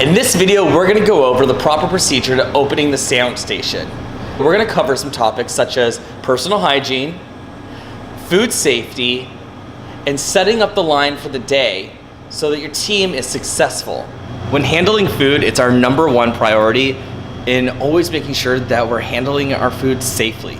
In this video, we're going to go over the proper procedure to opening the sandwich station. We're going to cover some topics such as personal hygiene, food safety, and setting up the line for the day so that your team is successful. When handling food, it's our #1 priority in always making sure that we're handling our food safely.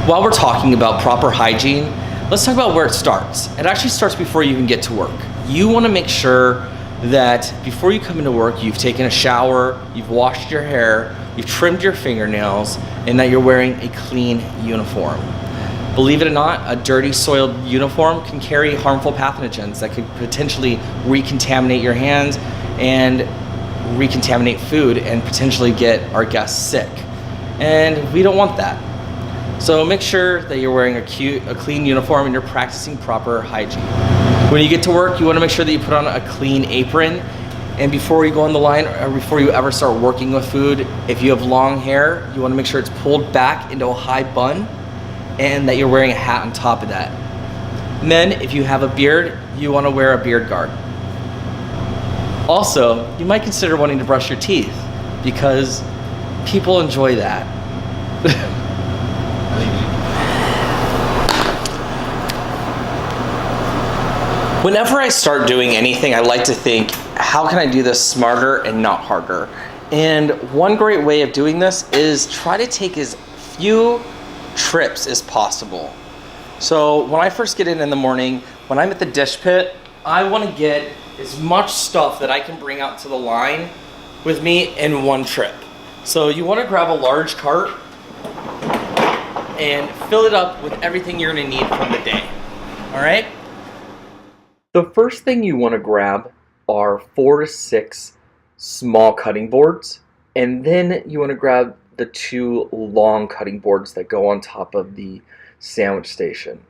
While we're talking about proper hygiene, let's talk about where it starts. It actually starts before you even get to work. You want to make sure that before you come into work, you've taken a shower, you've washed your hair, you've trimmed your fingernails, and that you're wearing a clean uniform. Believe it or not, a dirty, soiled uniform can carry harmful pathogens that could potentially recontaminate your hands and recontaminate food and potentially get our guests sick. And we don't want that. So make sure that you're wearing a clean uniform and you're practicing proper hygiene. When you get to work, you want to make sure that you put on a clean apron. And before you go on the line, or before you ever start working with food, if you have long hair, you want to make sure it's pulled back into a high bun and that you're wearing a hat on top of that. Men, if you have a beard, you want to wear a beard guard. Also, you might consider wanting to brush your teeth because people enjoy that. Whenever I start doing anything, I like to think, how can I do this smarter and not harder? And one great way of doing this is try to take as few trips as possible. So when I first get in the morning, when I'm at the dish pit, I want to get as much stuff that I can bring out to the line with me in one trip. So you want to grab a large cart and fill it up with everything you're going to need from the day. All right? The first thing you want to grab are 4 to 6 small cutting boards, and then you want to grab the 2 long cutting boards that go on top of the sandwich station.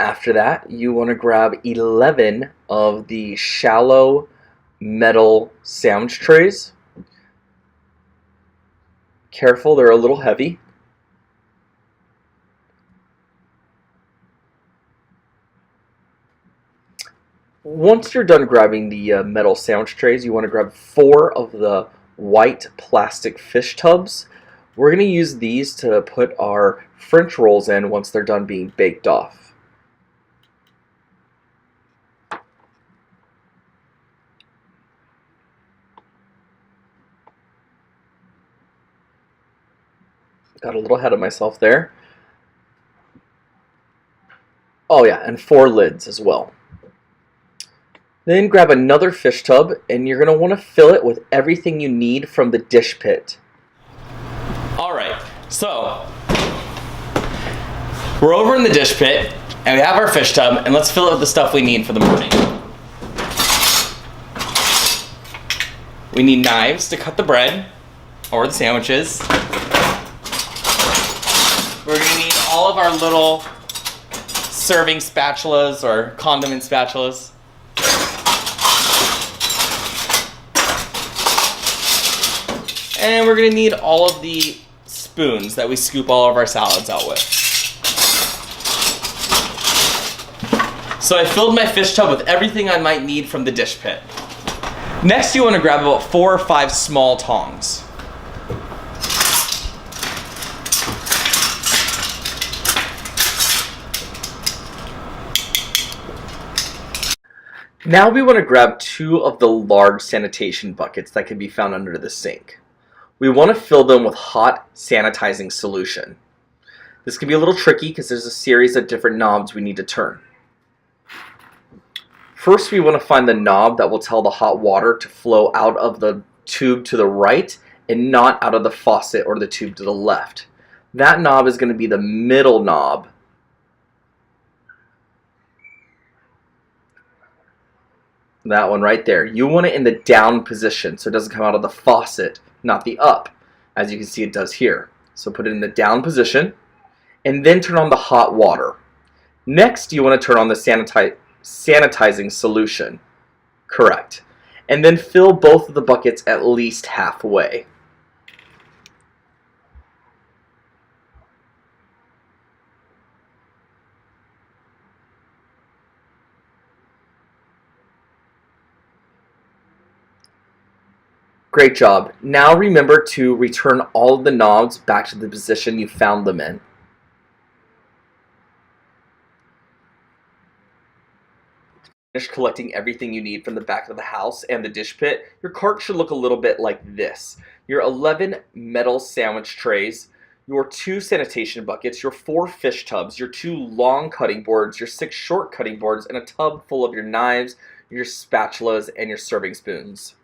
After that, you want to grab 11 of the shallow metal sandwich trays. Careful, they're a little heavy. Once you're done grabbing the metal sandwich trays, you want to grab 4 of the white plastic fish tubs. We're going to use these to put our French rolls in once they're done being baked off. Got a little ahead of myself there. Oh yeah, and 4 lids as well. Then grab another fish tub, and you're going to want to fill it with everything you need from the dish pit. Alright, so we're over in the dish pit, and we have our fish tub, and let's fill it with the stuff we need for the morning. We need knives to cut the bread, or the sandwiches. We're going to need all of our little serving spatulas, or condiment spatulas. And we're going to need all of the spoons that we scoop all of our salads out with. So I filled my fish tub with everything I might need from the dish pit. Next, you want to grab about 4 or 5 small tongs. Now we want to grab 2 of the large sanitation buckets that can be found under the sink. We want to fill them with hot sanitizing solution. This can be a little tricky because there's a series of different knobs we need to turn. First, we want to find the knob that will tell the hot water to flow out of the tube to the right and not out of the faucet or the tube to the left. That knob is going to be the middle knob. That one right there. You want it in the down position so it doesn't come out of the faucet, not the up, as you can see it does here. So put it in the down position and then turn on the hot water. Next, you want to turn on the sanitizing solution. Correct. And then fill both of the buckets at least halfway. Great job. Now remember to return all of the knobs back to the position you found them in. Finish collecting everything you need from the back of the house and the dish pit, your cart should look a little bit like this. Your 11 metal sandwich trays, your 2 sanitation buckets, your 4 fish tubs, your 2 long cutting boards, your 6 short cutting boards, and a tub full of your knives, your spatulas, and your serving spoons.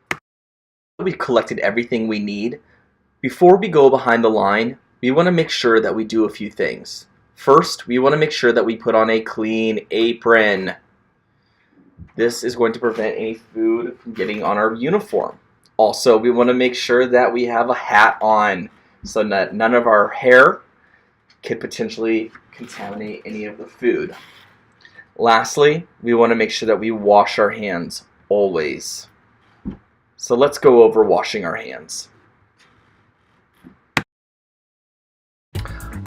We've collected everything we need. Before we go behind the line, we want to make sure that we do a few things. First, we want to make sure that we put on a clean apron. This is going to prevent any food from getting on our uniform. Also, we want to make sure that we have a hat on so that none of our hair could potentially contaminate any of the food. Lastly, we want to make sure that we wash our hands always. So let's go over washing our hands.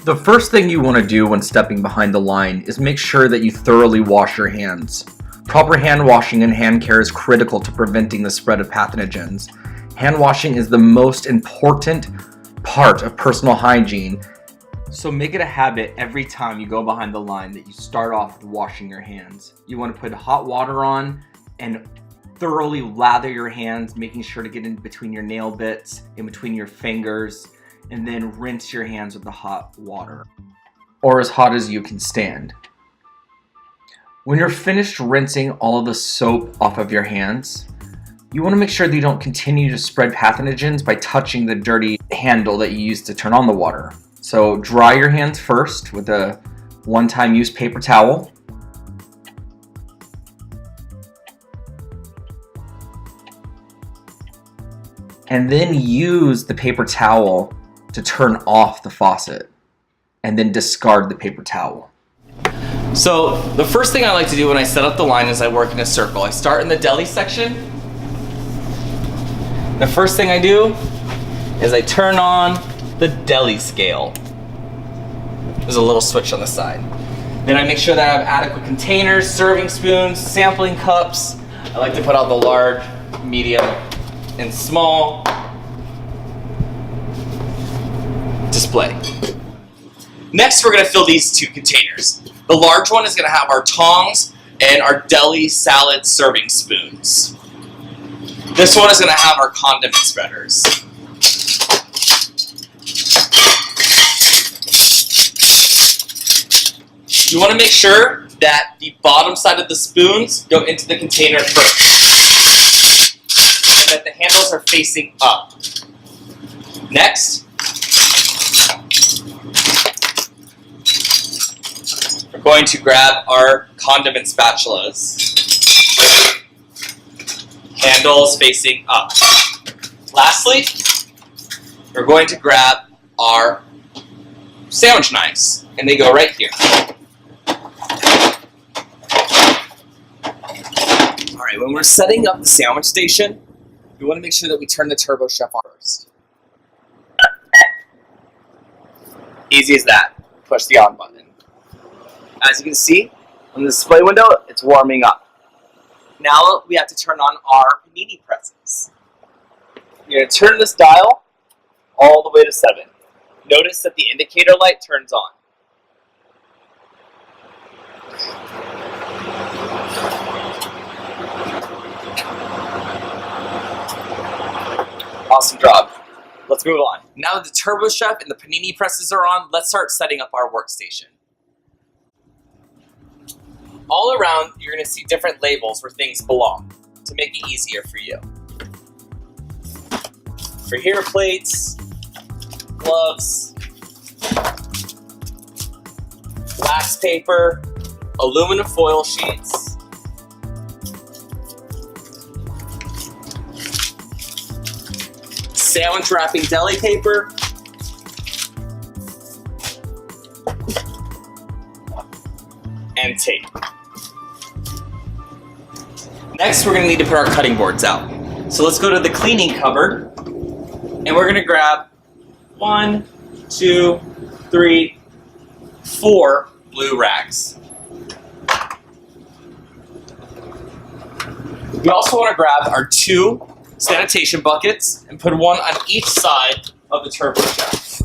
The first thing you want to do when stepping behind the line is make sure that you thoroughly wash your hands. Proper hand washing and hand care is critical to preventing the spread of pathogens. Hand washing is the most important part of personal hygiene, so make it a habit every time you go behind the line that you start off with washing your hands. You want to put hot water on and thoroughly lather your hands, making sure to get in between your nail bits, in between your fingers, and then rinse your hands with the hot water, or as hot as you can stand. When you're finished rinsing all of the soap off of your hands, you want to make sure that you don't continue to spread pathogens by touching the dirty handle that you used to turn on the water. So dry your hands first with a one-time use paper towel. And then use the paper towel to turn off the faucet, and then discard the paper towel. So the first thing I like to do when I set up the line is I work in a circle. I start in the deli section. The first thing I do is I turn on the deli scale. There's a little switch on the side. Then I make sure that I have adequate containers, serving spoons, sampling cups. I like to put out the large, medium, and small display. Next, we're going to fill these 2 containers. The large one is going to have our tongs and our deli salad serving spoons. This one is going to have our condiment spreaders. You want to make sure that the bottom side of the spoons go into the container first, and that the handles are facing up. Next, we're going to grab our condiment spatulas. Handles facing up. Lastly, we're going to grab our sandwich knives, and they go right here. Alright, when we're setting up the sandwich station, we want to make sure that we turn the Turbo Chef on first. Easy as that. Push the on button. As you can see, on the display window, it's warming up. Now we have to turn on our panini presses. You're going to turn this dial all the way to 7. Notice that the indicator light turns on. Awesome job. Let's move on. Now that the Turbo Chef and the panini presses are on, let's start setting up our workstation. All around, you're going to see different labels where things belong to make it easier for you. For here, plates, gloves, wax paper, aluminum foil sheets, sandwich wrapping deli paper, and tape. Next, we're going to need to put our cutting boards out. So let's go to the cleaning cupboard, and we're going to grab 1, 2, 3, 4 blue rags. We also want to grab our 2 sanitation buckets and put one on each side of the turbo shaft.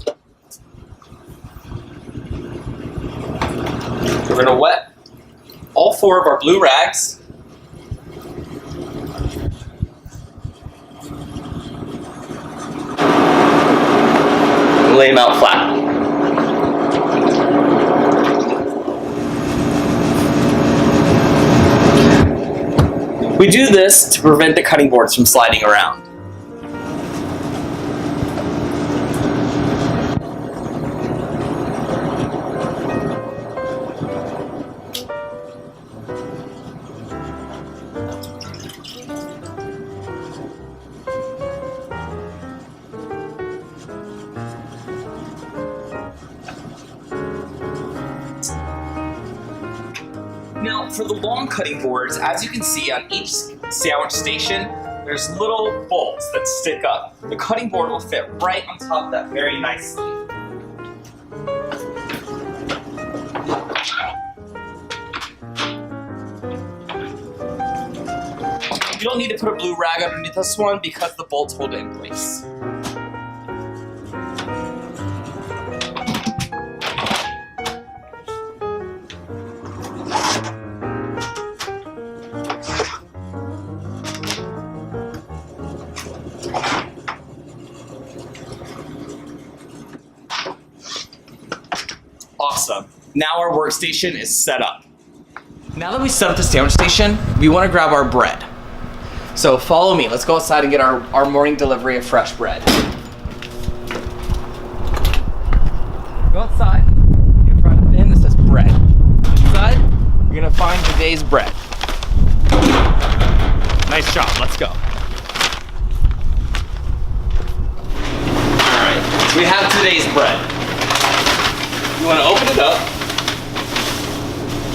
We're going to wet all 4 of our blue rags. And lay them out flat. We do this to prevent the cutting boards from sliding around. Now, for the long cutting boards, as you can see on each sandwich station, there's little bolts that stick up. The cutting board will fit right on top of that very nicely. You don't need to put a blue rag underneath this one because the bolts hold it in place. Awesome. Now our workstation is set up. Now that we set up the sandwich station, we want to grab our bread. So follow me. Let's go outside and get our morning delivery of fresh bread. Go outside. In front of the bin that says bread. Inside, you're going to find today's bread. Nice job. Let's go. Alright, so we have today's bread. You want to open it up.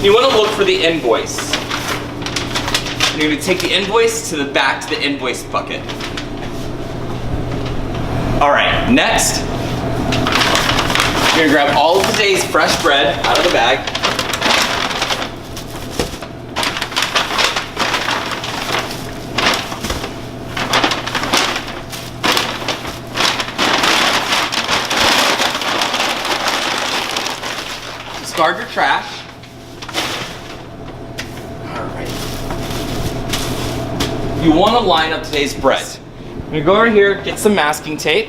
You want to look for the invoice. And you're going to take the invoice to the back to the invoice bucket. Alright, next, you're going to grab all of today's fresh bread out of the bag. Discard your trash. Alright. You want to line up today's bread. I'm going to go over here, get some masking tape.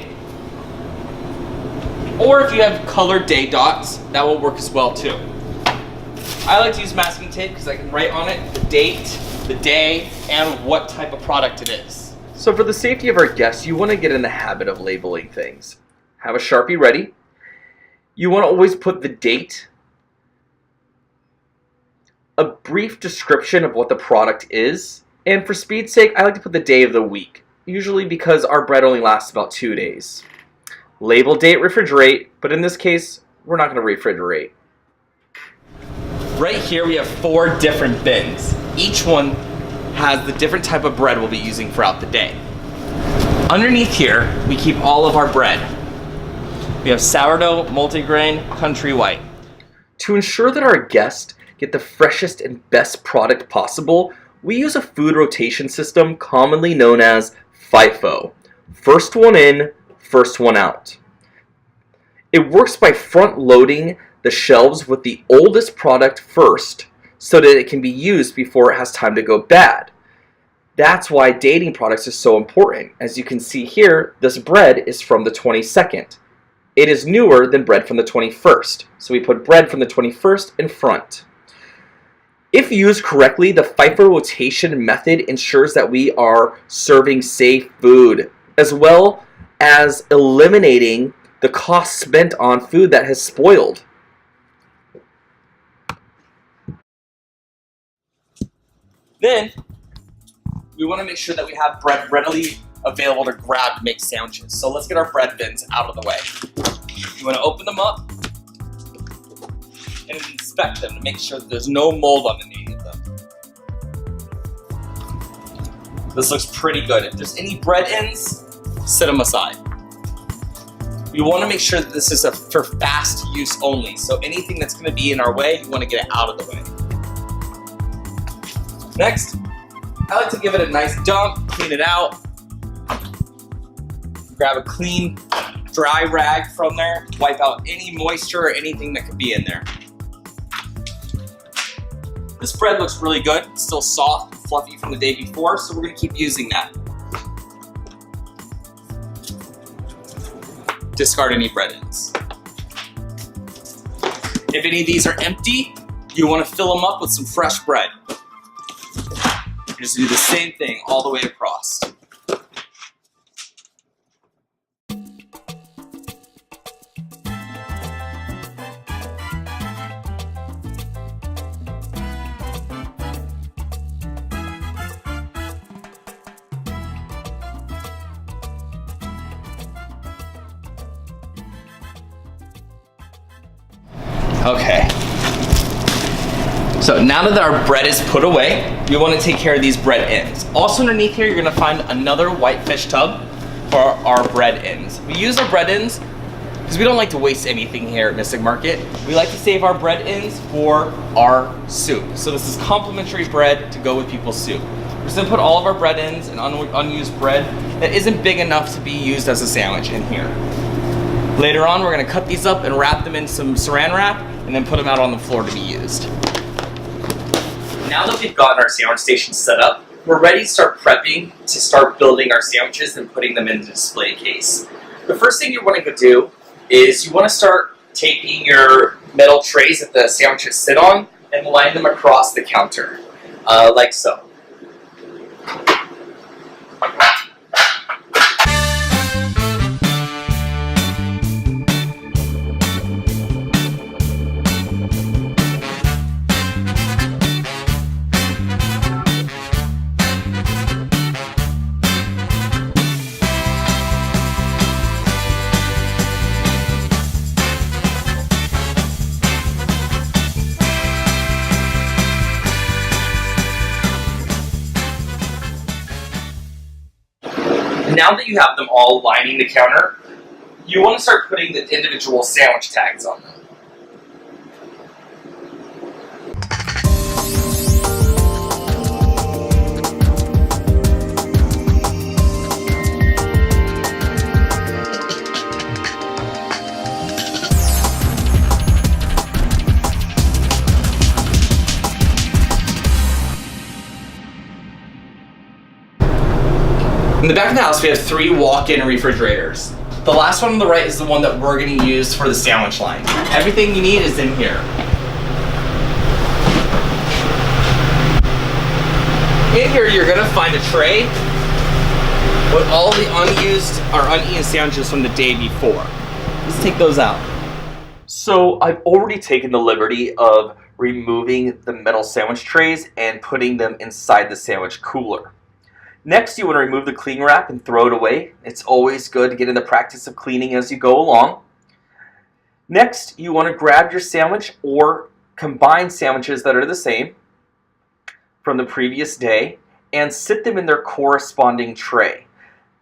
Or if you have colored day dots, that will work as well too. I like to use masking tape because I can write on it the date, the day, and what type of product it is. So for the safety of our guests, you want to get in the habit of labeling things. Have a Sharpie ready. You want to always put the date, a brief description of what the product is, and for speed's sake, I like to put the day of the week, usually because our bread only lasts about 2 days. Label date, refrigerate, but in this case, we're not going to refrigerate. Right here we have 4 different bins. Each one has the different type of bread we'll be using throughout the day. Underneath here, we keep all of our bread. We have sourdough, multigrain, country white. To ensure that our guests get the freshest and best product possible, we use a food rotation system commonly known as FIFO. First one in, first one out. It works by front loading the shelves with the oldest product first so that it can be used before it has time to go bad. That's why dating products is so important. As you can see here, this bread is from the 22nd. It is newer than bread from the 21st, so we put bread from the 21st in front. If used correctly, the FIFO rotation method ensures that we are serving safe food, as well as eliminating the cost spent on food that has spoiled. Then, we want to make sure that we have bread readily available to grab to make sandwiches. So let's get our bread bins out of the way. You want to open them up and inspect them to make sure that there's no mold on any of them. This looks pretty good. If there's any bread ends, set them aside. You want to make sure that this is for fast use only. So anything that's going to be in our way, you want to get it out of the way. Next, I like to give it a nice dump, clean it out, Grab a clean, dry rag from there, wipe out any moisture or anything that could be in there. This bread looks really good. It's still soft and fluffy from the day before, so we're gonna keep using that. Discard any bread ends. If any of these are empty, you wanna fill them up with some fresh bread. Just do the same thing all the way across. Okay. So now that our bread is put away, you want to take care of these bread ends. Also underneath here, you're going to find another white fish tub for our bread ends. We use our bread ends because we don't like to waste anything here at Mystic Market. We like to save our bread ends for our soup. So this is complimentary bread to go with people's soup. We're just going to put all of our bread ends and unused bread that isn't big enough to be used as a sandwich in here. Later on, we're going to cut these up and wrap them in some saran wrap and then put them out on the floor to be used. Now that we've gotten our sandwich station set up, we're ready to start prepping to start building our sandwiches and putting them in the display case. The first thing you want to do is you want to start taking your metal trays that the sandwiches sit on and line them across the counter, like so. Now that you have them all lining the counter, you want to start putting the individual sandwich tags on them. In the back of the house, we have 3 walk-in refrigerators. The last one on the right is the one that we're going to use for the sandwich line. Everything you need is in here. In here, you're going to find a tray with all the unused or uneaten sandwiches from the day before. Let's take those out. So I've already taken the liberty of removing the metal sandwich trays and putting them inside the sandwich cooler. Next, you want to remove the cling wrap and throw it away. It's always good to get in the practice of cleaning as you go along. Next, you want to grab your sandwich or combine sandwiches that are the same from the previous day and sit them in their corresponding tray.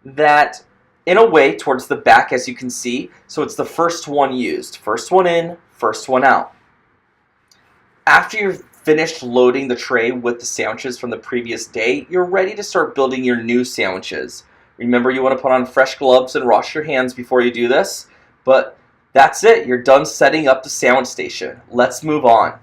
That, in a way, towards the back, as you can see, so it's the first one used. First one in, first one out. After you've finished loading the tray with the sandwiches from the previous day, you're ready to start building your new sandwiches. Remember, you want to put on fresh gloves and wash your hands before you do this, but that's it. You're done setting up the sandwich station. Let's move on.